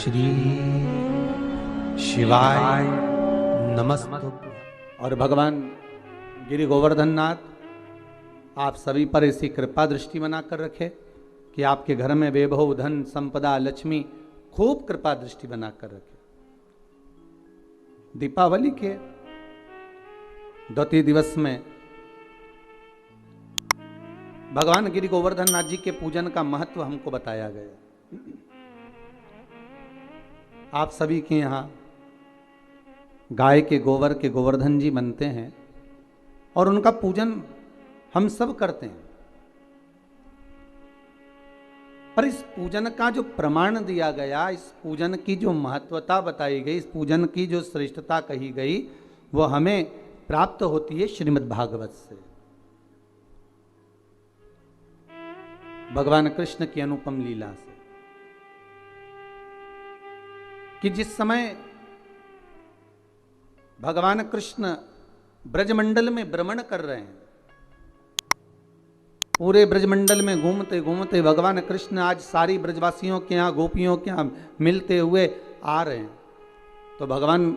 श्री शिवाय नमस्तुभ्यं। और भगवान गिरि गोवर्धन नाथ आप सभी पर ऐसी कृपा दृष्टि बनाकर रखे कि आपके घर में वैभव, धन, संपदा, लक्ष्मी खूब कृपा दृष्टि बनाकर रखे। दीपावली के द्वितीय दिवस में भगवान गिरि गोवर्धन नाथ जी के पूजन का महत्व हमको बताया गया। आप सभी के यहाँ गाय के गोबर के गोवर्धन जी बनते हैं और उनका पूजन हम सब करते हैं, पर इस पूजन का जो प्रमाण दिया गया, इस पूजन की जो महत्वता बताई गई, इस पूजन की जो श्रेष्ठता कही गई, वो हमें प्राप्त होती है श्रीमद् भागवत से। भगवान कृष्ण की अनुपम लीला से कि जिस समय भगवान कृष्ण ब्रजमंडल में भ्रमण कर रहे हैं, पूरे ब्रजमंडल में घूमते घूमते भगवान कृष्ण आज सारी ब्रजवासियों के यहाँ, गोपियों के यहाँ मिलते हुए आ रहे हैं। तो भगवान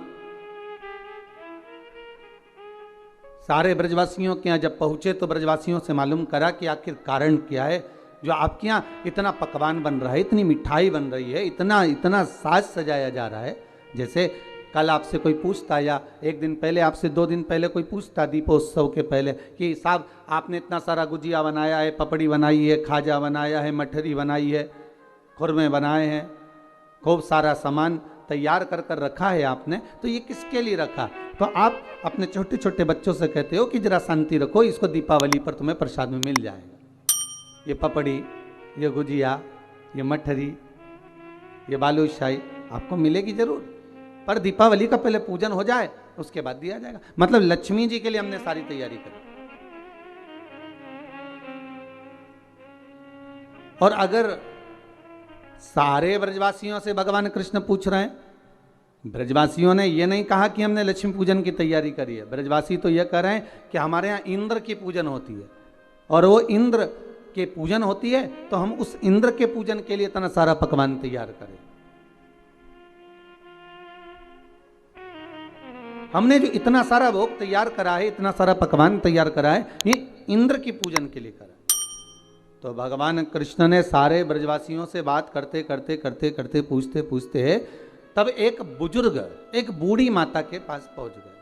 सारे ब्रजवासियों के यहाँ जब पहुंचे तो ब्रजवासियों से मालूम करा कि आखिर कारण क्या है जो आपके यहाँ इतना पकवान बन रहा है, इतनी मिठाई बन रही है, इतना इतना साज सजाया जा रहा है। जैसे कल आपसे कोई पूछता या एक दिन पहले, आपसे 2 दिन पहले कोई पूछता दीपोत्सव के पहले कि साहब आपने इतना सारा गुजिया बनाया है, पपड़ी बनाई है, खाजा बनाया है, मठरी बनाई है, खुरमे बनाए हैं, खूब सारा सामान तैयार कर कर रखा है आपने, तो ये किसके लिए रखा? तो आप अपने छोटे छोटे बच्चों से कहते हो कि जरा शांति रखो, इसको दीपावली पर तुम्हें प्रसाद में मिल जाएगा। ये पपड़ी, ये गुजिया, ये मठरी, ये बालूशाही आपको मिलेगी जरूर, पर दीपावली का पहले पूजन हो जाए उसके बाद दिया जाएगा। मतलब लक्ष्मी जी के लिए हमने सारी तैयारी करी। और अगर सारे ब्रजवासियों से भगवान कृष्ण पूछ रहे हैं, ब्रजवासियों ने यह नहीं कहा कि हमने लक्ष्मी पूजन की तैयारी करी है। ब्रजवासी तो यह कह रहे हैं कि हमारे यहाँ इंद्र की पूजन होती है और वो इंद्र के पूजन होती है, तो हम उस इंद्र के पूजन के लिए इतना सारा पकवान तैयार करें। हमने जो इतना सारा भोग तैयार करा है, इतना सारा पकवान तैयार करा है, ये इंद्र की पूजन के लिए करा। तो भगवान कृष्ण ने सारे ब्रजवासियों से बात करते करते करते करते पूछते पूछते तब एक बुजुर्ग, एक बूढ़ी माता के पास पहुंच गए।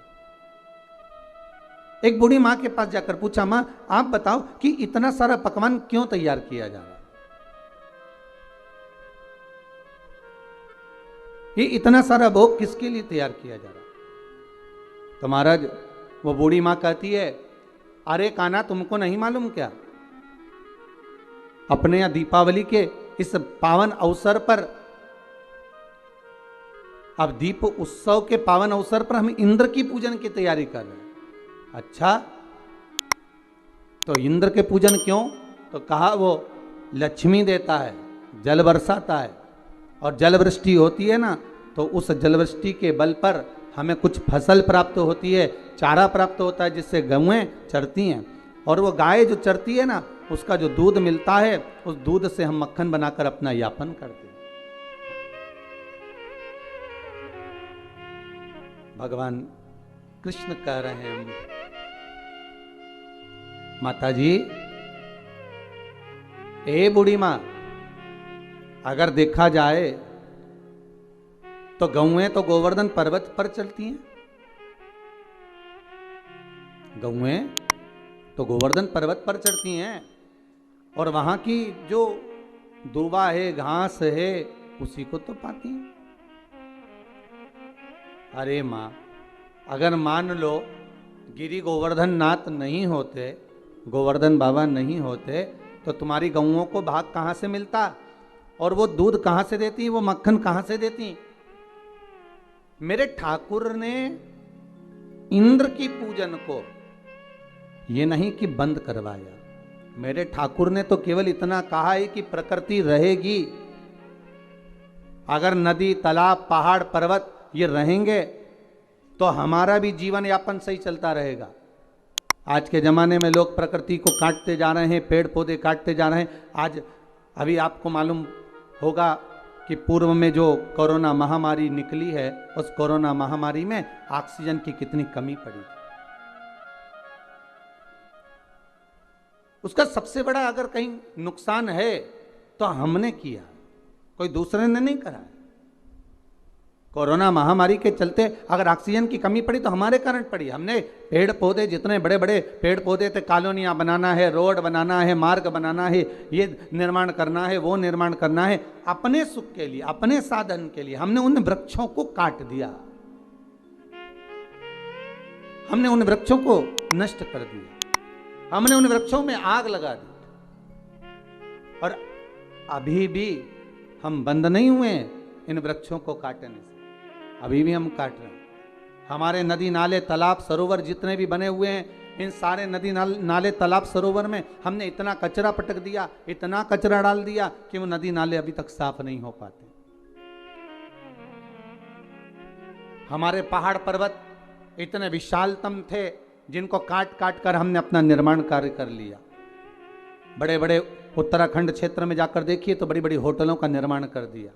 एक बूढ़ी मां के पास जाकर पूछा, मां आप बताओ कि इतना सारा पकवान क्यों तैयार किया जा रहा है? ये इतना सारा भोग किसके लिए तैयार किया जा रहा है? तो महाराज वो बूढ़ी मां कहती है, अरे कान्हा तुमको नहीं मालूम क्या, अपने यहाँ दीपावली के इस पावन अवसर पर, अब दीप उत्सव के पावन अवसर पर हम इंद्र की पूजन की तैयारी कर रहे हैं। अच्छा, तो इंद्र के पूजन क्यों? तो कहा वो लक्ष्मी देता है, जल बरसाता है, और जल वृष्टि होती है ना, तो उस जल वृष्टि के बल पर हमें कुछ फसल प्राप्त होती है, चारा प्राप्त होता है, जिससे गौएं चरती हैं, और वो गाय जो चरती है ना, उसका जो दूध मिलता है, उस दूध से हम मक्खन बनाकर अपना यापन करते हैं। भगवान कृष्ण कह रहे हैं, माता जी, ए बूढ़ी मां, अगर देखा जाए तो गौएं तो गोवर्धन पर्वत पर चलती हैं। गौएं तो गोवर्धन पर्वत पर चढ़ती हैं और वहां की जो दूबा है, घास है, उसी को तो पाती हैं। अरे मां, अगर मान लो गिरि गोवर्धन नाथ नहीं होते, गोवर्धन बाबा नहीं होते, तो तुम्हारी गौओं को भाग कहां से मिलता, और वो दूध कहां से देती, वो मक्खन कहां से देती? मेरे ठाकुर ने इंद्र की पूजन को ये नहीं कि बंद करवाया, मेरे ठाकुर ने तो केवल इतना कहा है कि प्रकृति रहेगी। अगर नदी, तालाब, पहाड़, पर्वत ये रहेंगे तो हमारा भी जीवन यापन सही चलता रहेगा। आज के ज़माने में लोग प्रकृति को काटते जा रहे हैं, पेड़ पौधे काटते जा रहे हैं। आज अभी आपको मालूम होगा कि पूर्व में जो कोरोना महामारी निकली है, उस कोरोना महामारी में ऑक्सीजन की कितनी कमी पड़ी। उसका सबसे बड़ा अगर कहीं नुकसान है तो हमने किया, कोई दूसरे ने नहीं करा। कोरोना महामारी के चलते अगर ऑक्सीजन की कमी पड़ी तो हमारे कारण पड़ी। हमने पेड़ पौधे, जितने बड़े बड़े पेड़ पौधे थे, कॉलोनियां बनाना है, रोड बनाना है, मार्ग बनाना है, ये निर्माण करना है, वो निर्माण करना है, अपने सुख के लिए, अपने साधन के लिए हमने उन वृक्षों को काट दिया, हमने उन वृक्षों को नष्ट कर दिया, हमने उन वृक्षों में आग लगा दी। और अभी भी हम बंद नहीं हुए इन वृक्षों को काटने से, अभी भी हम काट रहे हैं। हमारे नदी नाले तालाब सरोवर जितने भी बने हुए हैं, इन सारे नदी नाले तालाब सरोवर में हमने इतना कचरा पटक दिया, इतना कचरा डाल दिया कि वो नदी नाले अभी तक साफ नहीं हो पाते। हमारे पहाड़ पर्वत इतने विशालतम थे जिनको काट काट कर हमने अपना निर्माण कार्य कर लिया। बड़े बड़े उत्तराखंड क्षेत्र में जाकर देखिए तो बड़ी बड़ी होटलों का निर्माण कर दिया।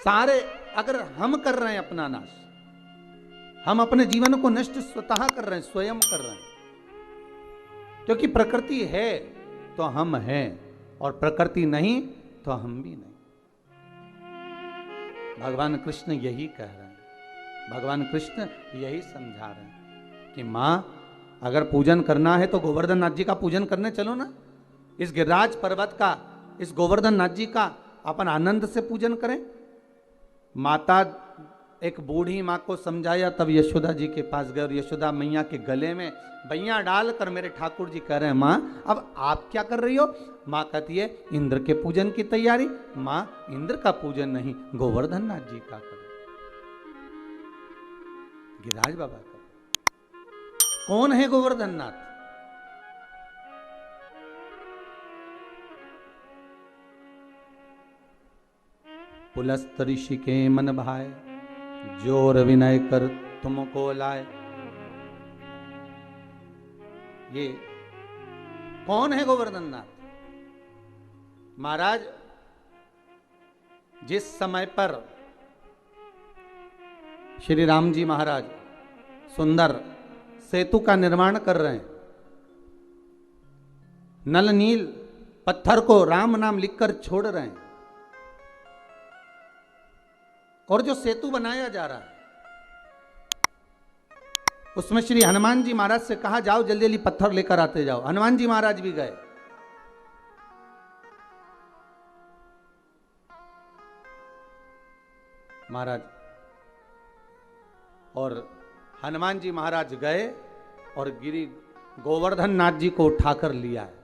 सारे अगर हम कर रहे हैं अपना नाश, हम अपने जीवन को नष्ट स्वतः कर रहे हैं, स्वयं कर रहे हैं। क्योंकि प्रकृति है तो हम हैं और प्रकृति नहीं तो हम भी नहीं। भगवान कृष्ण यही कह रहे हैं, भगवान कृष्ण यही समझा रहे हैं कि मां अगर पूजन करना है तो गोवर्धन नाथ जी का पूजन करने चलो ना। इस गिरिराज पर्वत का, इस गोवर्धन नाथ जी का अपन आनंद से पूजन करें। माता, एक बूढ़ी माँ को समझाया, तब यशोदा जी के पास गए और यशोदा मैया के गले में बैया डालकर मेरे ठाकुर जी कह रहे हैं, माँ अब आप क्या कर रही हो? माँ कहती है इंद्र के पूजन की तैयारी। माँ इंद्र का पूजन नहीं, गोवर्धन नाथ जी का करो, गिरिराज बाबा का। कौन है गोवर्धन नाथ? पुलस्त ऋषि के मन भाए, जोर विनय कर तुमको लाए। ये कौन है गोवर्धन नाथ? महाराज, जिस समय पर श्री राम जी महाराज सुंदर सेतु का निर्माण कर रहे हैं, नल नील पत्थर को राम नाम लिखकर छोड़ रहे हैं, और जो सेतु बनाया जा रहा है उसमें श्री हनुमान जी महाराज से कहा जाओ जल्दी जल्दी पत्थर लेकर आते जाओ। हनुमान जी महाराज भी गए। महाराज और हनुमान जी महाराज गए और गिरी गोवर्धन नाथ जी को उठाकर लिया है।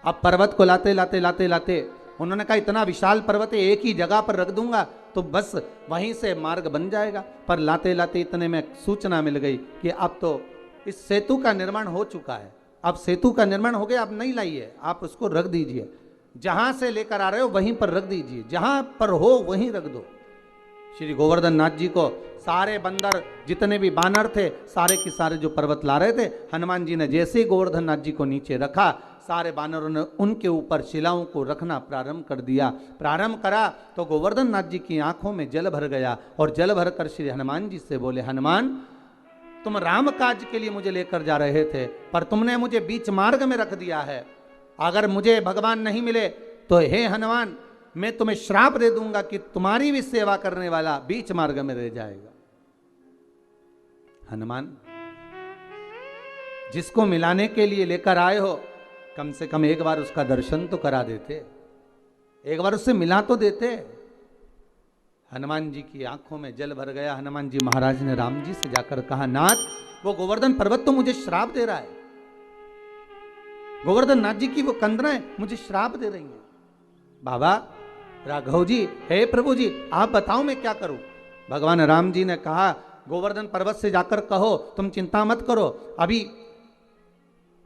अब पर्वत को लाते लाते लाते लाते उन्होंने कहा इतना विशाल पर्वत है, एक ही जगह पर रख दूंगा तो बस वहीं से मार्ग बन जाएगा। पर लाते लाते इतने में सूचना मिल गई कि अब तो इस सेतु का निर्माण हो चुका है, अब सेतु का निर्माण हो गया, अब नहीं लाइए, आप उसको रख दीजिए, जहां से लेकर आ रहे हो वहीं पर रख दीजिए, जहां पर हो वहीं रख दो। श्री गोवर्धन नाथ जी को सारे बंदर, जितने भी बानर थे, सारे के सारे जो पर्वत ला रहे थे, हनुमान जी ने जैसे ही गोवर्धन नाथ जी को नीचे रखा, सारे बानरों ने उनके ऊपर शिलाओं को रखना प्रारंभ कर दिया। प्रारंभ करा तो गोवर्धन नाथ जी की आंखों में जल भर गया और जल भर कर श्री हनुमान जी से बोले, हनुमान तुम राम काज के लिए मुझे लेकर जा रहे थे, पर तुमने मुझे बीच मार्ग में रख दिया है। अगर मुझे भगवान नहीं मिले तो हे हनुमान, मैं तुम्हें श्राप दे दूंगा कि तुम्हारी भी सेवा करने वाला बीच मार्ग में रह जाएगा। हनुमान, जिसको मिलाने के लिए लेकर आए हो, कम से कम एक बार उसका दर्शन तो करा देते, एक बार उससे मिला तो देते। हनुमान जी की आंखों में जल भर गया। हनुमान जी महाराज ने राम जी से जाकर कहा, नाथ वो गोवर्धन पर्वत तो मुझे श्राप दे रहा है, गोवर्धन नाथ जी की वो कंदराएं मुझे श्राप दे रही हैं। बाबा राघव जी, हे प्रभु जी, आप बताओ मैं क्या करूं? भगवान राम जी ने कहा, गोवर्धन पर्वत से जाकर कहो तुम चिंता मत करो, अभी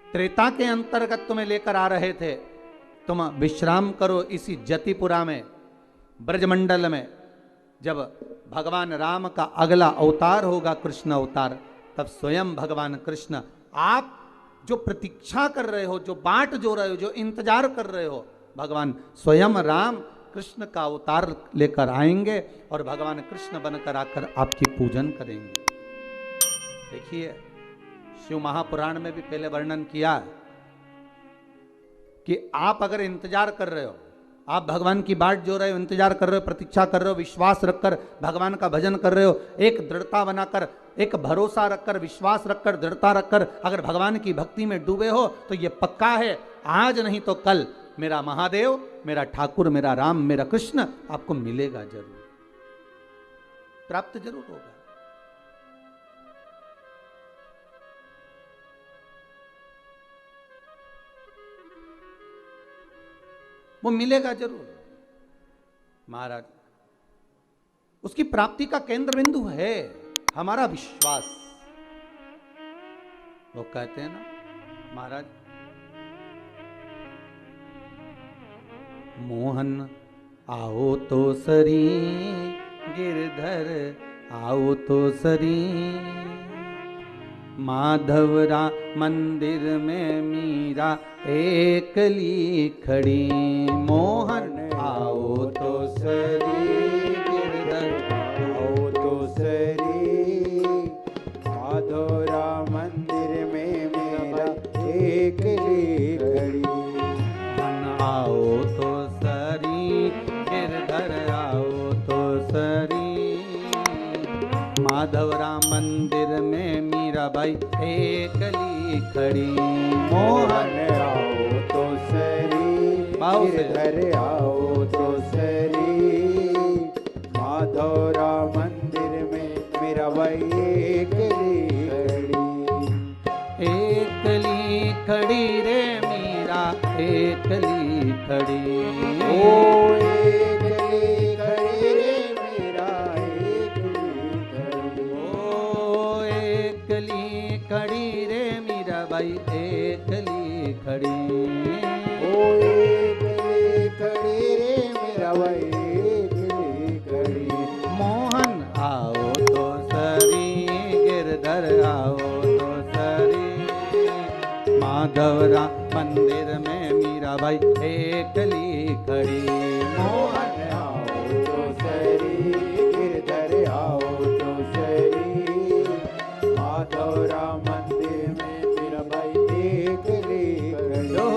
त्रेता के अंतर्गत तुम्हें लेकर आ रहे थे, तुम विश्राम करो इसी जतिपुरा में, ब्रजमंडल में। जब भगवान राम का अगला अवतार होगा, कृष्ण अवतार, तब स्वयं भगवान कृष्ण, आप जो प्रतीक्षा कर रहे हो, जो बाट जो रहे हो, जो इंतजार कर रहे हो, भगवान स्वयं राम कृष्ण का अवतार लेकर आएंगे और भगवान कृष्ण बनकर आकर आपकी पूजन करेंगे। देखिए शिव महापुराण में भी पहले वर्णन किया कि आप अगर इंतजार कर रहे हो, आप भगवान की बाट जो रहे हो, इंतजार कर रहे हो, प्रतीक्षा कर रहे हो, विश्वास रखकर भगवान का भजन कर रहे हो, एक दृढ़ता बनाकर, एक भरोसा रखकर, विश्वास रखकर, दृढ़ता रखकर अगर भगवान की भक्ति में डूबे हो तो ये पक्का है आज नहीं तो कल मेरा महादेव, मेरा ठाकुर, मेरा राम, मेरा कृष्ण आपको मिलेगा जरूर, प्राप्त जरूर होगा। वो मिलेगा जरूर महाराज। उसकी प्राप्ति का केंद्र बिंदु है हमारा विश्वास। वो कहते हैं ना महाराज, मोहन आओ तो सरी, गिरधर आओ तो सरी, माधवरा मंदिर में मीरा एकली खड़ी, मोहन आओ तो सरी, गिरधर आओ तो सरी, माधवरा मंदिर में मेरा एकली खड़ी, मन आओ तो सरी, गिरधर आओ तो सरी, माधवरा मंदिर में मीराबाई एकली खड़ी, मोहन आओ तो सरी, गिरधर आओ तो सरी, माधवरा मंदिर में मेरा भाई एकली खड़ी, एकली खड़ी रे मीरा एकली खड़ी, ओ एकली खड़ी रे मेरा एकली खड़ी, ओ एकली खड़ी रे मीराबाई एकली खड़ी, ओ एकली खड़ी रे मेरा भाई एकली खड़ी, मोहन आओ तो सरी, गिरधर आओ तो सरी, माधवरा मंदिर में मीराबाई एकली खड़ी, मोहन आओ तो सरी, गिरधर आओ तो सरी, माधवरा मंदिर में मेरा भाई एकली खड़ी,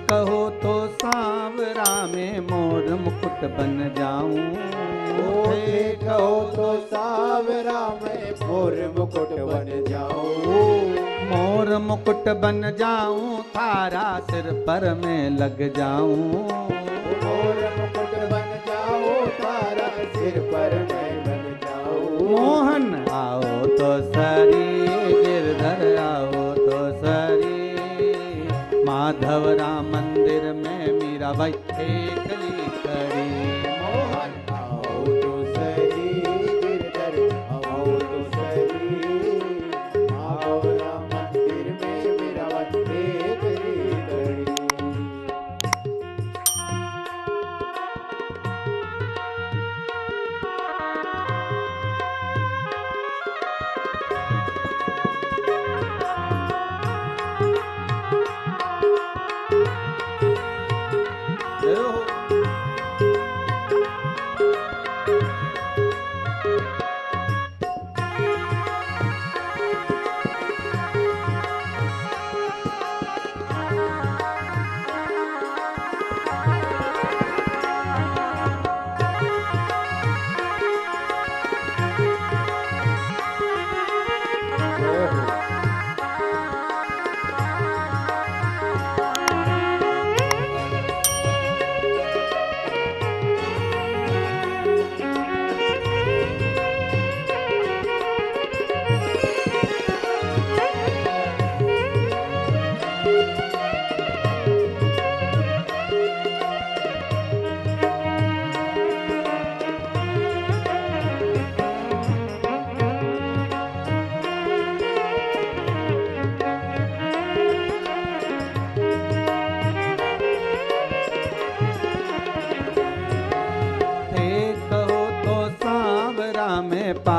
कहो तो सांवरा में मोर मुकुट बन जाऊं, ओहे कहो तो सावरा में मोर मुकुट बन जाऊं, मोर मुकुट बन जाऊं, थारा सिर पर मैं लग जाऊं, मोर मुकुट बन जाओ, तारा सिर पर मैं लग जाऊं, मोहन आओ तो सरी, गिरधर आओ तो सरी, माधवरा मंदिर में मीराबाई एकली खड़ी, मोहन आओ तो सरी, गिरधर आओ तो सरी, माधवरा मंदिर में मेरा भाई एकली खड़ी, जय हो।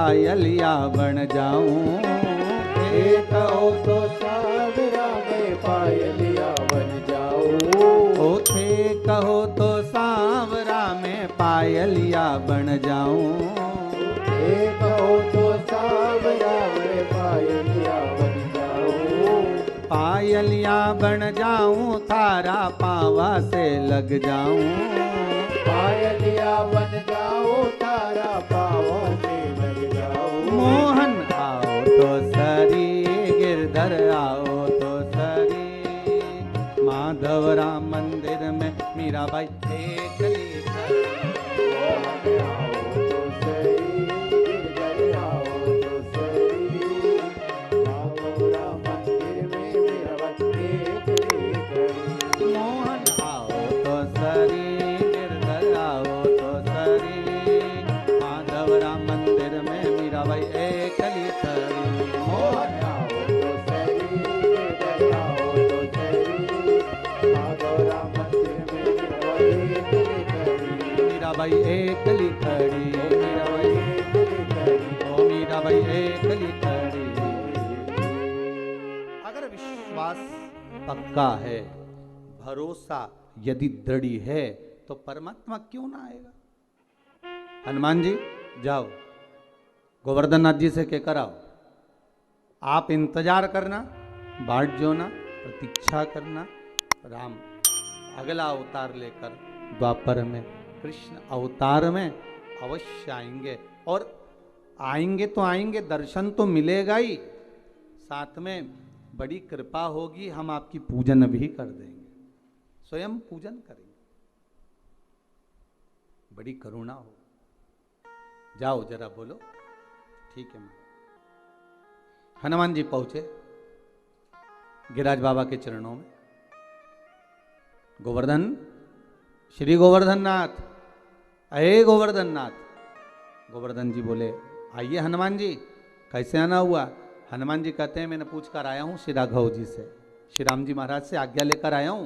पायलिया बन जाऊं। एक हो तो सावरा में पायलिया बन जाऊं। ओ थे कहो तो सांवरा में पायलिया बन जाऊं। एक हो तो सावरा में पायलिया बन जाऊं। पायलिया बन जाऊं थारा पावा से लग जाऊं। पायलिया बन जाऊं तारा पाँवों से लग जाऊं। मोहन आओ तो सरी गिरधर आओ तो सरी। माधव राम मंदिर में मीराबाई एक लेकर। मोहन आओ तो सही, गिरधर आओ तो सही। माधवरा मंदिर में मेरा बच्चे लेकर। मोहन आओ तो सरी गिरधर आओ तो सरी। माधव राम मंदिर में मीराबाई एक लेकर। मोहन आओ तो सही, गिरधर आओ तो सही। माधवरा मंदिर में मेरा बच्चे लेकर। मीराबाई एक लिखड़ी। मीराबाई ओ मीराबाई एक लिखड़ी। अगर विश्वास पक्का है, भरोसा यदि दृढ़ है, तो परमात्मा क्यों ना आएगा। हनुमान जी जाओ गोवर्धन नाथ जी से कहकर आओ, आप इंतजार करना, बाट जोना, प्रतीक्षा करना। राम अगला अवतार लेकर द्वापर में, कृष्ण अवतार में अवश्य आएंगे। और आएंगे तो आएंगे, दर्शन तो मिलेगा ही, साथ में बड़ी कृपा होगी, हम आपकी पूजन भी कर देंगे, स्वयं पूजन करेंगे, बड़ी करुणा हो। जाओ जरा बोलो, ठीक है। हनुमान जी पहुंचे गिरिराज बाबा के चरणों में। गोवर्धन, श्री गोवर्धन नाथ, अये गोवर्धन नाथ। गोवर्धन जी बोले आइए हनुमान जी, कैसे आना हुआ। हनुमान जी कहते हैं मैंने पूछ कर आया हूं श्री राघव जी से, श्री राम जी महाराज से आज्ञा लेकर आया हूं,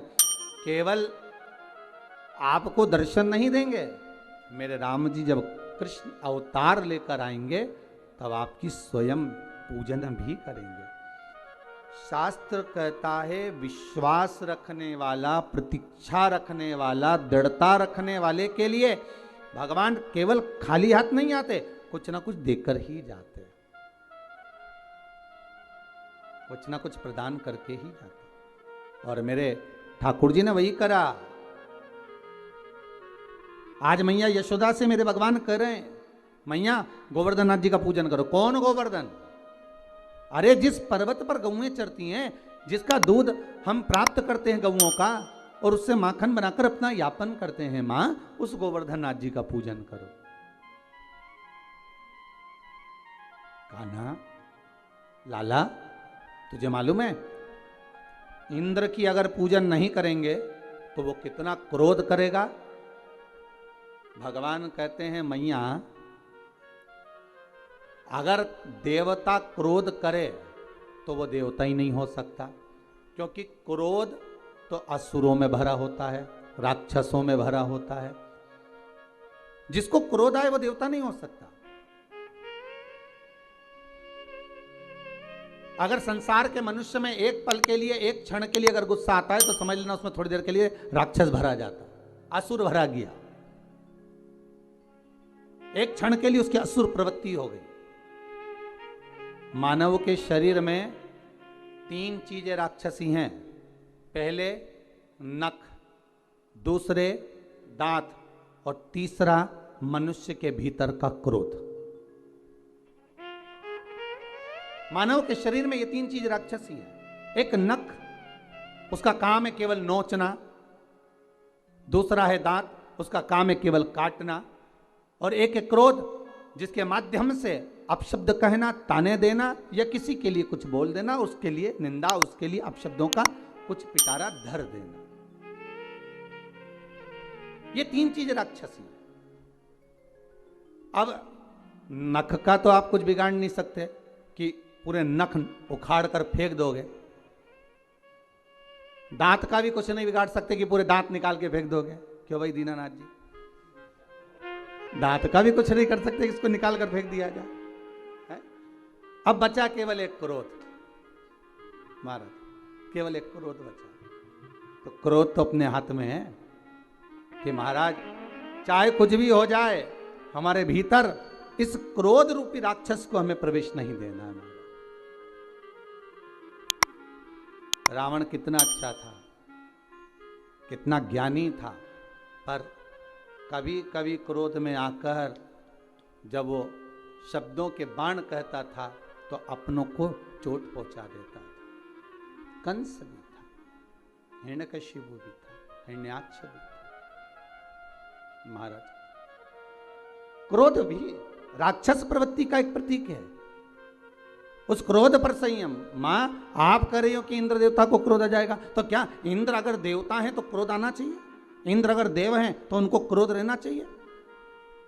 केवल आपको दर्शन नहीं देंगे, मेरे राम जी जब कृष्ण अवतार लेकर आएंगे तब आपकी स्वयं पूजन भी करेंगे। शास्त्र कहता है विश्वास रखने वाला, प्रतीक्षा रखने वाला, दृढ़ता रखने वाले के लिए भगवान केवल खाली हाथ नहीं आते, कुछ ना कुछ देकर ही जाते, कुछ ना कुछ प्रदान करके ही जाते। और मेरे ठाकुर जी ने वही करा। आज मैया यशोदा से मेरे भगवान कह रहे हैं मैया गोवर्धन नाथ जी का पूजन करो। कौन गोवर्धन? अरे जिस पर्वत पर गौएं चरती हैं, जिसका दूध हम प्राप्त करते हैं गौओं का, और उससे माखन बनाकर अपना यापन करते हैं, मां उस गोवर्धन नाथ जी का पूजन करो। कान्हा, लाला, तुझे मालूम है इंद्र की अगर पूजन नहीं करेंगे तो वो कितना क्रोध करेगा। भगवान कहते हैं मैया अगर देवता क्रोध करे तो वो देवता ही नहीं हो सकता, क्योंकि क्रोध तो असुरों में भरा होता है, राक्षसों में भरा होता है। जिसको क्रोध आए वो देवता नहीं हो सकता। अगर संसार के मनुष्य में एक पल के लिए, एक क्षण के लिए अगर गुस्सा आता है तो समझ लेना उसमें थोड़ी देर के लिए राक्षस भरा जाता, असुर भरा गया, एक क्षण के लिए उसकी असुर प्रवृत्ति हो गई। मानव के शरीर में 3 चीजें राक्षसी हैं। पहले नख, दूसरे दांत, और तीसरा मनुष्य के भीतर का क्रोध। मानव के शरीर में ये 3 चीज राक्षसी है। एक नख, उसका काम है केवल नोचना। दूसरा है दांत, उसका काम है केवल काटना। और एक है क्रोध, जिसके माध्यम से अपशब्द कहना, ताने देना, या किसी के लिए कुछ बोल देना, उसके लिए निंदा, उसके लिए अपशब्दों का कुछ पिटारा धर देना। ये 3 चीज राक्षसी है। अब नख का तो आप कुछ बिगाड़ नहीं सकते कि पूरे नख उखाड़ कर फेंक दोगे। दांत का भी कुछ नहीं बिगाड़ सकते कि पूरे दांत निकाल के फेंक दोगे। क्यों भाई दीनानाथ जी? दांत का भी कुछ नहीं कर सकते, इसको निकाल कर फेंक दिया जाए। अब बचा केवल एक क्रोध। महाराज केवल एक क्रोध बचा, तो क्रोध तो अपने हाथ में है कि महाराज चाहे कुछ भी हो जाए, हमारे भीतर इस क्रोध रूपी राक्षस को हमें प्रवेश नहीं देना है। रावण कितना अच्छा था, कितना ज्ञानी था, पर कभी कभी क्रोध में आकर जब वो शब्दों के बाण कहता था तो अपनों को चोट पहुंचा देता था। कंस भी था, हिरण्यकशिपु भी था, हिरण्याक्ष भी था। महाराज क्रोध भी राक्षस प्रवृत्ति का एक प्रतीक है। उस क्रोध पर संयम। मां आप कह रही हो कि इंद्र देवता को क्रोध आ जाएगा, तो क्या इंद्र अगर देवता हैं तो क्रोध आना चाहिए? इंद्र अगर देव हैं तो उनको क्रोध रहना चाहिए?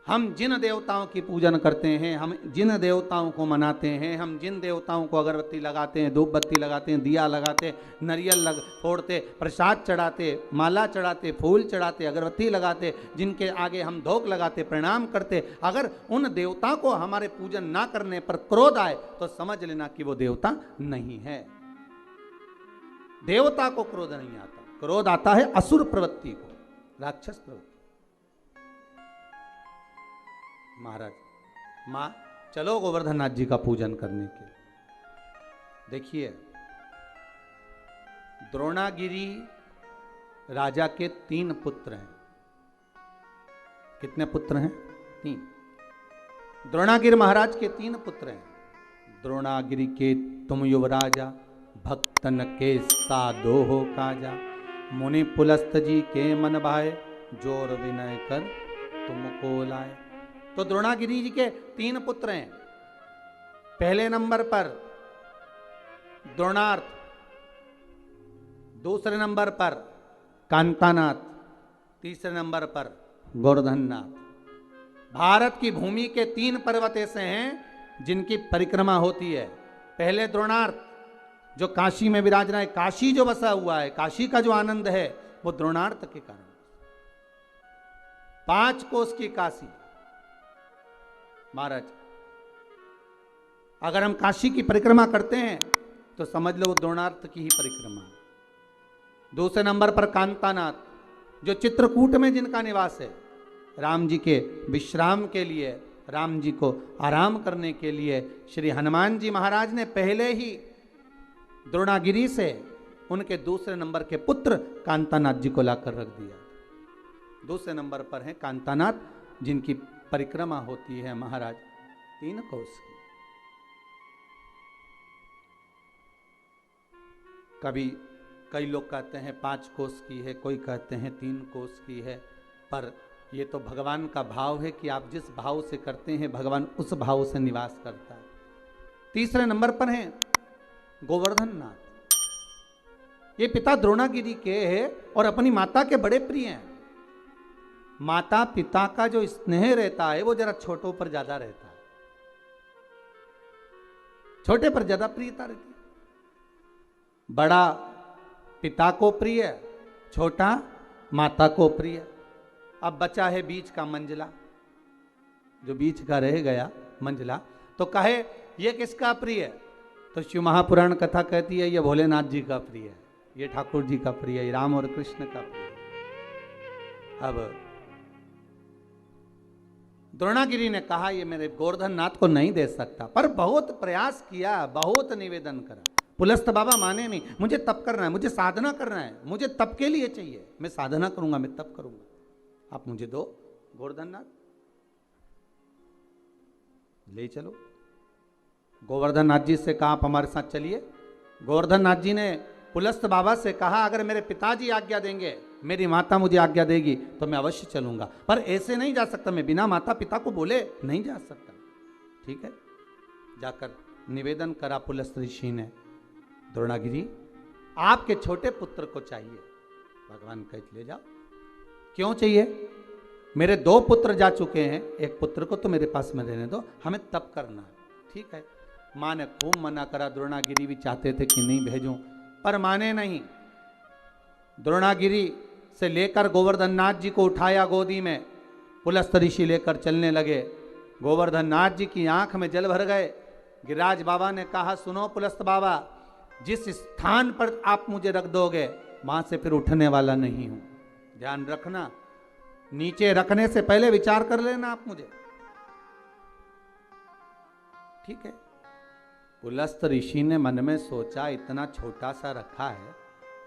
हम जिन देवताओं की पूजन करते हैं, हम जिन देवताओं को मनाते हैं, हम जिन देवताओं को अगरबत्ती लगाते हैं, धूप बत्ती लगाते हैं, दिया लगाते, नारियल फोड़ते, प्रसाद चढ़ाते, माला चढ़ाते, फूल चढ़ाते, अगरबत्ती लगाते, जिनके आगे हम धोख लगाते, प्रणाम करते, अगर उन देवता को हमारे पूजन ना करने पर क्रोध आए तो समझ लेना कि वो देवता नहीं है। देवता को क्रोध नहीं आता, क्रोध आता है असुर प्रवृत्ति को, राक्षस प्रवृत्ति। महाराज मां चलो गोवर्धन नाथ जी का पूजन करने के। देखिए द्रोणागिरी राजा के 3 पुत्र हैं। कितने पुत्र हैं? 3। द्रोणागिरी महाराज के 3 पुत्र हैं। द्रोणागिरी के तुम युवराजा, भक्तन के सादोहो काजा, मुनि पुलस्त जी के मन भाए, जोर विनय कर तुमको लाए। तो द्रोणागिरी जी के 3 पुत्र हैं। पहले नंबर पर द्रोणार्थ, दूसरे नंबर पर कांतानाथ, तीसरे नंबर पर गोवर्धननाथ। भारत की भूमि के 3 पर्वत ऐसे हैं जिनकी परिक्रमा होती है। पहले द्रोणार्थ जो काशी में विराज रहा है, काशी जो बसा हुआ है, काशी का जो आनंद है वो द्रोणार्थ के कारण। 5 कोस की काशी। महाराज अगर हम काशी की परिक्रमा करते हैं तो समझ लो वो द्रोणार्थ की ही परिक्रमा। दूसरे नंबर पर कांतानाथ जो चित्रकूट में जिनका निवास है, राम जी के विश्राम के लिए, राम जी को आराम करने के लिए श्री हनुमान जी महाराज ने पहले ही द्रोणागिरी से उनके दूसरे नंबर के पुत्र कांतानाथ जी को लाकर रख दिया। दूसरे नंबर पर है कांतानाथ जिनकी परिक्रमा होती है महाराज 3 कोस की। कभी कई लोग कहते हैं 5 कोस की है, कोई कहते हैं 3 कोस की है, पर ये तो भगवान का भाव है कि आप जिस भाव से करते हैं भगवान उस भाव से निवास करता है। तीसरे नंबर पर हैं गोवर्धननाथ। ये पिता द्रोणागिरी के हैं और अपनी माता के बड़े प्रिय हैं। माता पिता का जो स्नेह रहता है वो जरा छोटों पर ज्यादा रहता है, छोटे पर ज्यादा प्रियता रहती है। बड़ा पिता को प्रिय, छोटा माता को प्रिय। अब बचा है बीच का मंझला, जो बीच का रह गया मंझला, तो कहे ये किसका प्रिय? तो शिव महापुराण कथा कहती है ये भोलेनाथ जी का प्रिय है, ये ठाकुर जी का प्रिय है, राम और कृष्ण का प्रिय है। अब द्रोणागिरी ने कहा ये मेरे गोवर्धन नाथ को नहीं दे सकता, पर बहुत प्रयास किया, बहुत निवेदन करा। पुलस्त बाबा माने नहीं, मुझे तप करना है, मुझे साधना करना है, मुझे तप के लिए चाहिए, मैं साधना करूंगा, मैं तप करूंगा, आप मुझे दो गोवर्धन नाथ, ले चलो। गोवर्धन नाथ जी से कहा आप हमारे साथ चलिए। गोवर्धन नाथ जी ने पुलस्त बाबा से कहा अगर मेरे पिताजी आज्ञा देंगे, मेरी माता मुझे आज्ञा देगी तो मैं अवश्य चलूंगा, पर ऐसे नहीं जा सकता, मैं बिना माता पिता को बोले नहीं जा सकता। ठीक है, जाकर निवेदन करा पुलस्त ऋषि ने, द्रोणागिरी आपके छोटे पुत्र को चाहिए। भगवान कह ले जाओ। क्यों चाहिए? मेरे 2 पुत्र जा चुके हैं, एक पुत्र को तो मेरे पास में रहने दो, हमें तप करना है। ठीक है, माँ ने खूब मना करा। द्रोणागिरी भी चाहते थे कि नहीं भेजूं, पर माने नहीं। द्रोणागिरी से लेकर गोवर्धन नाथ जी को उठाया गोदी में, पुलस्त ऋषि लेकर चलने लगे। गोवर्धन नाथ जी की आंख में जल भर गए, गिरिराज बाबा ने कहा, सुनो पुलस्त बाबा, जिस स्थान पर आप मुझे रख दोगे वहां से फिर उठने वाला नहीं हूं। ध्यान रखना, नीचे रखने से पहले विचार कर लेना आप मुझे। ठीक है। पुलस्त ऋषि ने मन में सोचा, इतना छोटा सा रखा है,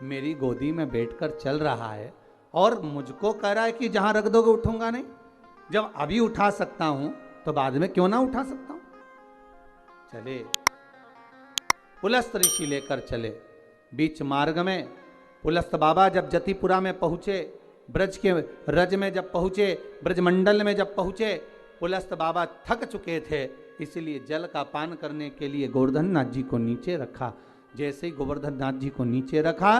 मेरी गोदी में बैठकर चल रहा है और मुझको कह रहा है कि जहां रख दोगे उठूंगा नहीं। जब अभी उठा सकता हूं तो बाद में क्यों ना उठा सकता हूं। चले, पुलस्त ऋषि लेकर चले। बीच मार्ग में पुलस्त बाबा जब जतिपुरा में पहुंचे, ब्रज के रज में जब पहुंचे, ब्रजमंडल में जब पहुंचे, पुलस्त बाबा थक चुके थे, इसलिए जल का पान करने के लिए गोवर्धन नाथ जी को नीचे रखा। जैसे ही गोवर्धन नाथ जी को नीचे रखा,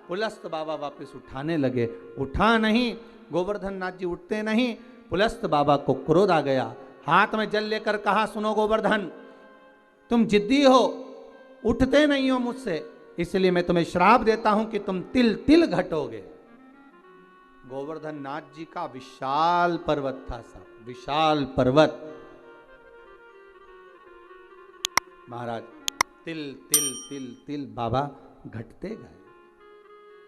पुलस्त बाबा वापस उठाने लगे। उठा नहीं, गोवर्धन नाथ जी उठते नहीं। पुलस्त बाबा को क्रोध आ गया, हाथ में जल लेकर कहा, सुनो गोवर्धन, तुम जिद्दी हो, उठते नहीं हो मुझसे, इसलिए मैं तुम्हें श्राप देता हूं कि तुम तिल तिल घटोगे। गोवर्धन नाथ जी का विशाल पर्वत था साहब, विशाल पर्वत। महाराज तिल तिल तिल तिल बाबा घटते गए।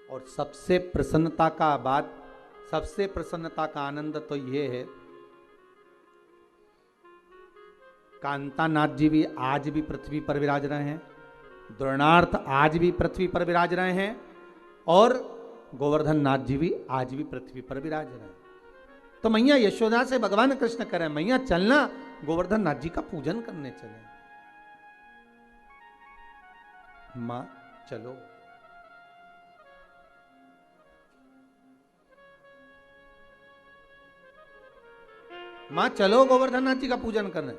और सबसे प्रसन्नता का बात, सबसे प्रसन्नता का आनंद तो ये है, कांतानाथ जी भी आज भी पृथ्वी पर विराज रहे हैं, द्रोणार्थ आज भी पृथ्वी पर विराज रहे हैं, और गोवर्धन नाथ जी भी आज भी पृथ्वी पर विराज रहे हैं। तो मैया यशोदा से भगवान कृष्ण करें, मैया चलना गोवर्धन नाथ जी का पूजन करने चले। मां चलो। मां चलो गोवर्धन नाथ जी का पूजन करने।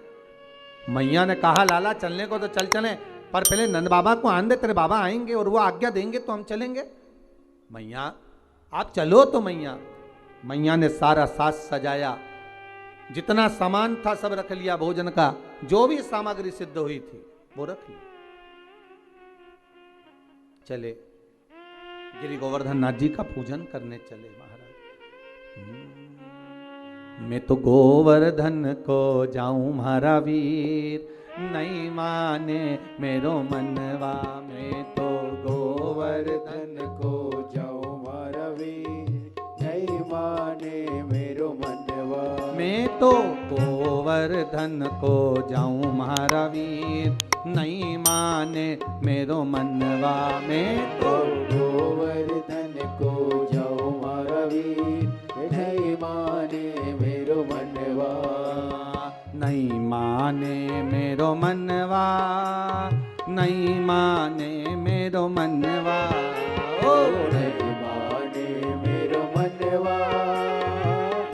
मैया ने कहा, लाला चलने को तो चल चले, पर पहले नंद बाबा को आन दे, तेरे बाबा आएंगे और वो आज्ञा देंगे तो हम चलेंगे। मैया आप चलो। तो मैया ने सारा साज सजाया, जितना सामान था सब रख लिया, भोजन का जो भी सामग्री सिद्ध हुई थी वो रख ली। चले, गिरि गोवर्धन नाथ जी का पूजन करने चले। महाराज मैं तो गोवर्धन को जाऊं मारा वीर, नहीं माने मेरो मनवा। मैं तो गोवर्धन को जाऊं मारा वीर, नहीं माने मेरो मनवा। मैं तो गोवर्धन को जाऊं मारा वीर, नहीं माने मेरो मनवा। मैं तो गोवर्धन को जाऊं मारा वीर, नहीं माने मेरो मनवा। नहीं माने मेरो मनवा, नहीं माने मेरो मनवा। ओ नहीं माने मेरो मनवा,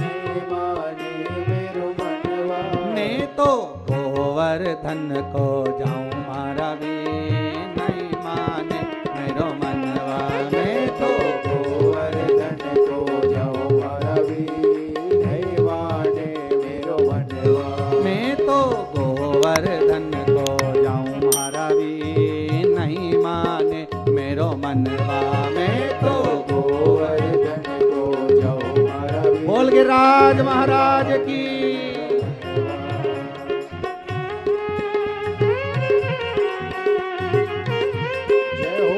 नहीं माने मेरो मनवा। मैं तो गोवर्धन को जाऊं मारा वीर, नहीं माने मेरो मनवा। मैं तो गोवर्धन को जाऊं मारा वीर, नहीं माने मेरो मनवा। मैं तो गोवर्धन को जाऊं मारा वीर, नहीं माने मेरो मनवा। मैं तो गोवर्धन को जाऊं मारा वीर। बोल गिरिराज महाराज की। जय हो।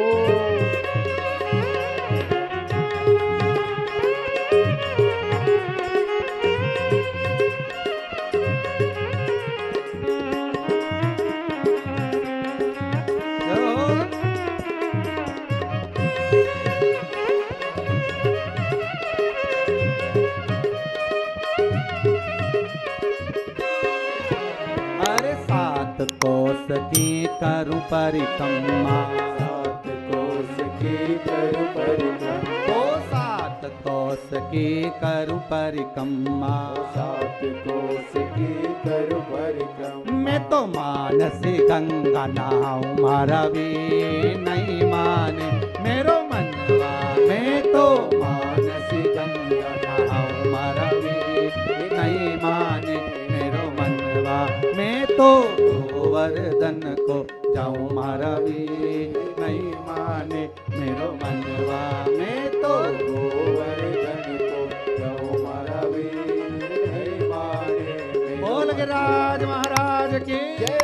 अरे सात कोस की करूं परिक्रमा, सात कोस की करूं परिक्रमा। तो सात कोस की करूं परिक्रमा। सात कोस की करूं परिक्रमा। मैं तो मानसी गंगा नहाऊं मारा वीर, नहीं माने मेरो मनवा। मैं तो मानसी गंगा नहाऊं मारा वीर, नहीं माने मेरो मनवा। मैं तो गोवर्धन को जाऊं मारा वीर, नहीं माने मेरो मनवा। मैं तो गोवर्धन को जाऊं मारा वीर, नहीं माने मेरो बोल गिरिराज महाराज की। जय।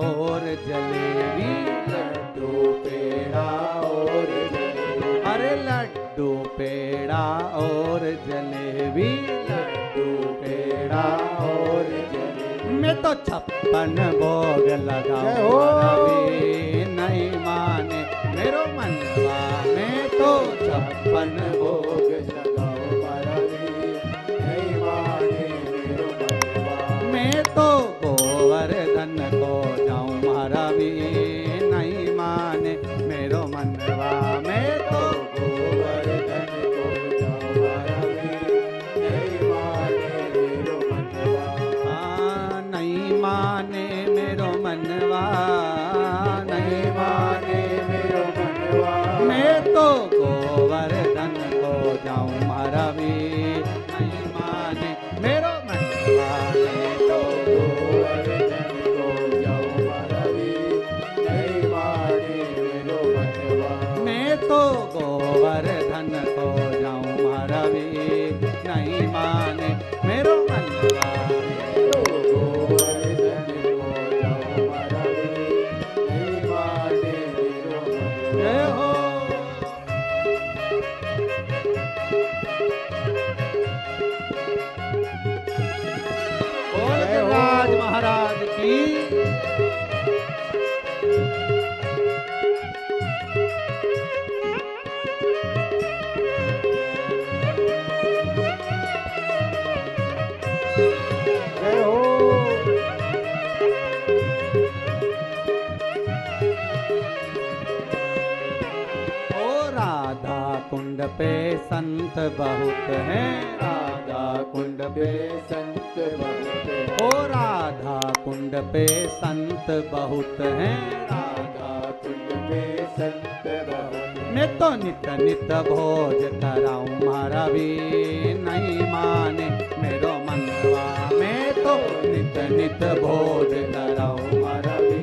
और जलेबी, लड्डू पेड़ा और जलेबी, अरे लड्डू पेड़ा और जलेबी, लड्डू पेड़ा और जलेबी। मैं तो 56 भोग लगाऊं जय हो। रवि नहीं माने मेरो मनवा, मैं तो 56 भोग, भोग लगाओ मरवी, नहीं माने मेरो मनवा। मैं तो गोवर्धन को जाऊं महारावी नहीं माने मेरो मनवा, मैं तो गोवर्धन को जाओ मरवी, नहीं माने मेरो मनवा। नहीं माने मेरो मनवा, नहीं माने मेरो मनवा। मैं तो गोवर्धन को जाऊं महारावी नहीं माने मेरो मनवा, मैं तो गोवर्धन को जाओ मरवी, नहीं माने मेरो मनवा। मैं तो गोवर्धन को जाऊं महारावी नहीं माने मेरो मनवा। गोवर्धन को जाओ मरवी, नहीं माने मेरो मनवा। जय हो। बोल जय हो। राज महाराज की। जय हो। ओ राधा कुंड पे संत बहुत हैं, राधा कुंड पे संत बहुत हैं। ओ राधा कुंड पे संत बहुत हैं, राधा कुंड पे संत बहुत हैं। मैं तो नित नित भोज कराऊं महारावी नहीं माने मेरो मनवा, मैं तो नित नित भोज कराऊं मरवी,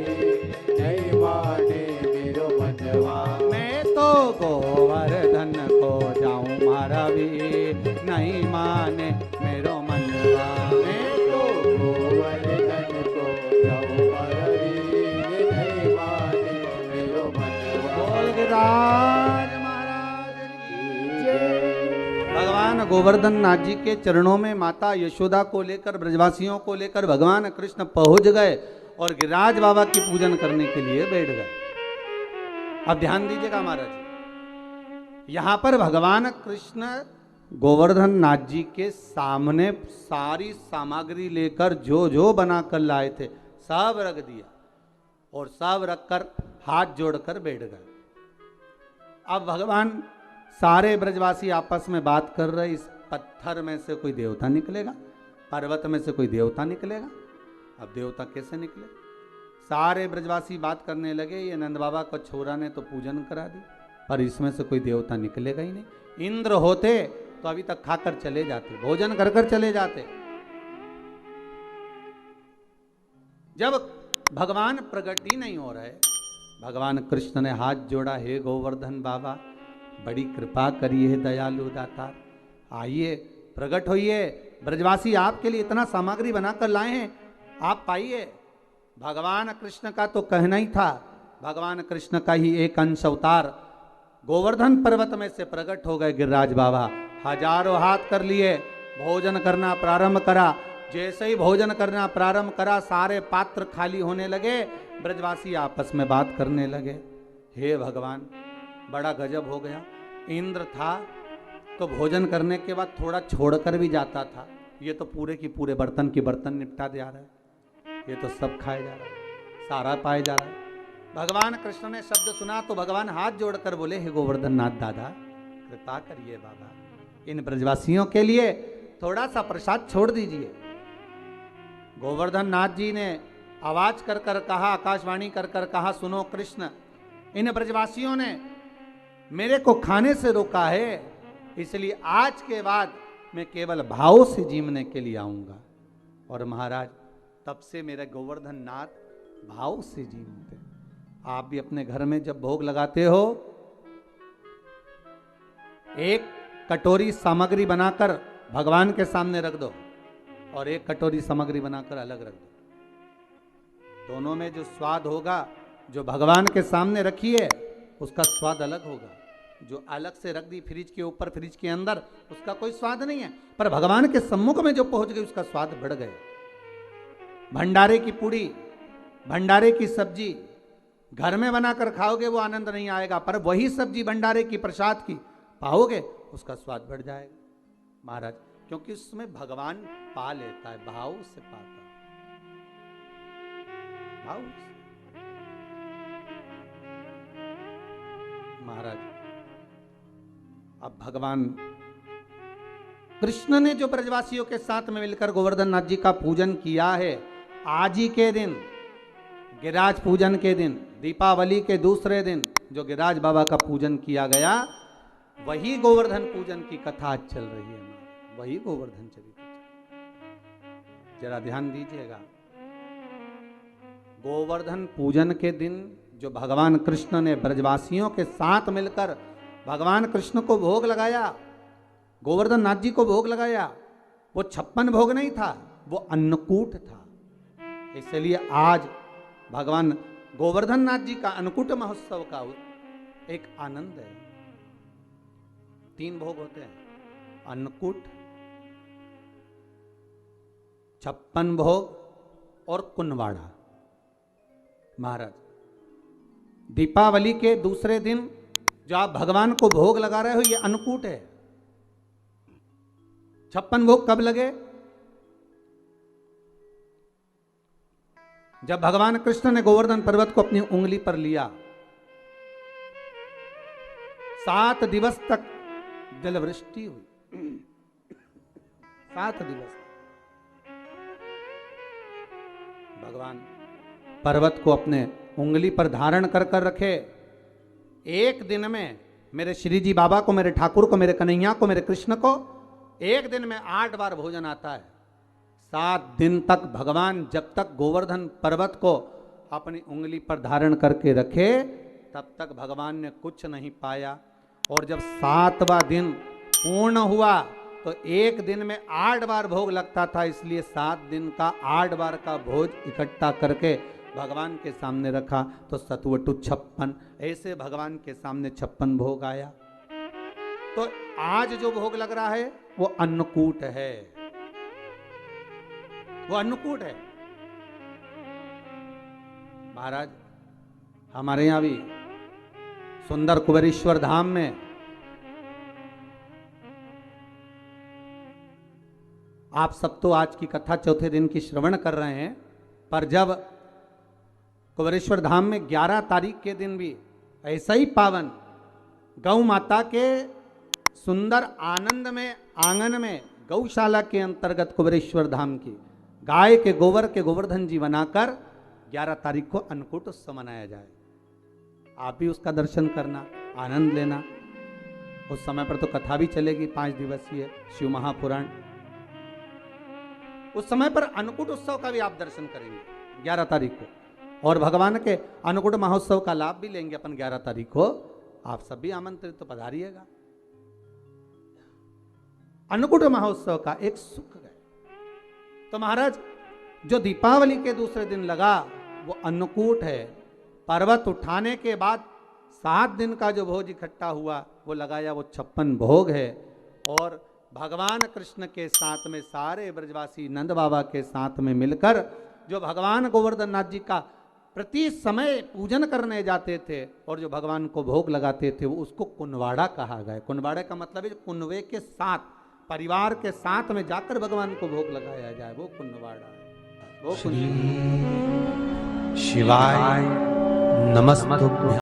नहीं माने मेरो मनवा। मैं तो गोवर्धन को जाऊं महारावी नहीं माने मेरो मनवा, मैं तो गोवर्धन को जाओ मरवी, नहीं माने मेरो मनवा। बोल गिरिराज महाराज की जय। भगवान गोवर्धन नाथ जी के चरणों में माता यशोदा को लेकर ब्रजवासियों को लेकर भगवान कृष्ण पहुंच गए और गिरिराज बाबा की पूजन करने के लिए बैठ गए। अब ध्यान दीजिएगा महाराज, यहां पर भगवान कृष्ण गोवर्धन नाथ जी के सामने सारी सामग्री लेकर जो जो बनाकर लाए थे सब रख दिया और सब रखकर हाथ जोड़कर बैठ गए। अब भगवान सारे ब्रजवासी आपस में बात कर रहे, इस पत्थर में से कोई देवता निकलेगा, पर्वत में से कोई देवता निकलेगा। अब देवता कैसे निकले? सारे ब्रजवासी बात करने लगे, ये नंद बाबा को छोरा ने तो पूजन करा दी, पर इसमें से कोई देवता निकलेगा ही नहीं। इंद्र होते तो अभी तक खाकर चले जाते, भोजन कर कर चले जाते। जब भगवान प्रकट ही नहीं हो रहे, भगवान कृष्ण ने हाथ जोड़ा, हे गोवर्धन बाबा बड़ी कृपा करिए दयालु दाता, आइए प्रकट होइए, ब्रजवासी आपके लिए इतना सामग्री बनाकर लाए हैं, आप पाइए। भगवान कृष्ण का तो कहना ही था, भगवान कृष्ण का ही एक अंश अवतार गोवर्धन पर्वत में से प्रकट हो गए गिरिराज बाबा। हजारों हाथ कर लिए, भोजन करना प्रारंभ करा। जैसे ही भोजन करना प्रारंभ करा, सारे पात्र खाली होने लगे, ब्रजवासी आपस में बात करने लगे, हे भगवान बड़ा गजब हो गया। इंद्र था तो भोजन करने के बाद थोड़ा छोड़कर भी जाता था, ये तो पूरे की पूरे बर्तन की बर्तन निपटा दे आ रहा है, ये तो सब खाए जा रहा है, सारा पाए जा रहा है। भगवान कृष्ण ने शब्द सुना तो भगवान हाथ जोड़कर बोले, हे गोवर्धन नाथ दादा कृपा करिए बाबा, इन ब्रजवासियों के लिए थोड़ा सा प्रसाद छोड़ दीजिए। गोवर्धन नाथ जी ने आवाज कर कर कहा, आकाशवाणी कर कर कहा, सुनो कृष्ण, इन ब्रजवासियों ने मेरे को खाने से रोका है, इसलिए आज के बाद मैं केवल भाव से जीवने के लिए आऊंगा। और महाराज तब से मेरे गोवर्धन नाथ भाव से जीवते। आप भी अपने घर में जब भोग लगाते हो, एक कटोरी सामग्री बनाकर भगवान के सामने रख दो और एक कटोरी सामग्री बनाकर अलग रख दो। दोनों में जो स्वाद होगा, जो भगवान के सामने रखी है उसका स्वाद अलग होगा, जो अलग से रख दी फ्रिज के ऊपर, फ्रिज के अंदर, उसका कोई स्वाद नहीं है। पर भगवान के सम्मुख में जो पहुंच गई उसका स्वाद बढ़ गया। भंडारे की पूड़ी, भंडारे की सब्जी घर में बनाकर खाओगे वो आनंद नहीं आएगा, पर वही सब्जी भंडारे की प्रसाद की पाओगे उसका स्वाद बढ़ जाएगा महाराज, क्योंकि उसमें भगवान पा लेता है, भाव से पाता है, भाव से। महाराज अब भगवान कृष्ण ने जो ब्रजवासियों के साथ में मिलकर गोवर्धन नाथ जी का पूजन किया है, आज ही के दिन गिरिराज पूजन के दिन, दीपावली के दूसरे दिन जो गिरिराज बाबा का पूजन किया गया, वही गोवर्धन पूजन की कथा आज चल रही है। वही गोवर्धन चरित्र, जरा ध्यान दीजिएगा। गोवर्धन पूजन के दिन जो भगवान कृष्ण ने ब्रजवासियों के साथ मिलकर भगवान कृष्ण को भोग लगाया, गोवर्धन नाथ जी को भोग लगाया, वो 56 भोग नहीं था, वो अन्नकूट था। इसलिए आज भगवान गोवर्धन नाथ जी का अन्नकूट महोत्सव का एक आनंद है। 3 भोग होते हैं, अन्नकूट, 56 भोग और कुनवाड़ा। महाराज दीपावली के दूसरे दिन जो आप भगवान को भोग लगा रहे हो ये अन्नकूट है। 56 भोग कब लगे? जब भगवान कृष्ण ने गोवर्धन पर्वत को अपनी उंगली पर लिया, 7 दिवस तक जलवृष्टि हुई। 7 दिवस भगवान पर्वत को अपने उंगली पर धारण कर कर रखे। एक दिन में मेरे श्री जी बाबा को, मेरे ठाकुर को, मेरे कन्हैया को, मेरे कृष्ण को एक दिन में 8 बार भोजन आता है। 7 दिन तक भगवान जब तक गोवर्धन पर्वत को अपनी उंगली पर धारण करके रखे तब तक भगवान ने कुछ नहीं पाया। और जब 7वां दिन पूर्ण हुआ तो एक दिन में 8 बार भोग लगता था, इसलिए 7 दिन का 8 बार का भोज इकट्ठा करके भगवान के सामने रखा तो सतवटु 56, ऐसे भगवान के सामने 56 भोग आया। तो आज जो भोग लग रहा है वो अन्नकूट है, वो अन्नकूट है। महाराज हमारे यहां भी सुंदर कुबेरेश्वर धाम में आप सब तो आज की कथा चौथे दिन की श्रवण कर रहे हैं, पर जब कुबेरेश्वर धाम में 11 तारीख के दिन भी ऐसा ही पावन गौ माता के सुंदर आनंद में आंगन में गौशाला के अंतर्गत कुबेरेश्वर धाम की गाय के गोबर के गोवर्धन जी बनाकर 11 तारीख को अन्नकूट उत्सव मनाया जाए। आप भी उसका दर्शन करना, आनंद लेना। उस समय पर तो कथा भी चलेगी 5 दिवसीय शिव महापुराण। उस समय पर अन्नकूट उत्सव का भी आप दर्शन करेंगे 11 तारीख को, और भगवान के अन्नकूट महोत्सव का लाभ भी लेंगे अपन 11 तारीख को। आप सब भी आमंत्रित तो पधारिएगा। अन्नकूट महोत्सव का एक सुख है। तो महाराज जो दीपावली के दूसरे दिन लगा वो अन्नकूट है। पर्वत उठाने के बाद 7 दिन का जो भोज इकट्ठा हुआ वो लगाया, वो 56 भोग है। और भगवान कृष्ण के साथ में सारे ब्रजवासी नंद बाबा के साथ में मिलकर जो भगवान गोवर्धन नाथ जी का प्रति समय पूजन करने जाते थे और जो भगवान को भोग लगाते थे वो उसको कुनवाड़ा कहा गया। कुनवाड़े का मतलब है कुनवे के साथ, परिवार के साथ में जाकर भगवान को भोग लगाया जाए, वो कुनवाड़ा है। वो शिवाय नमस्तुभ्यं।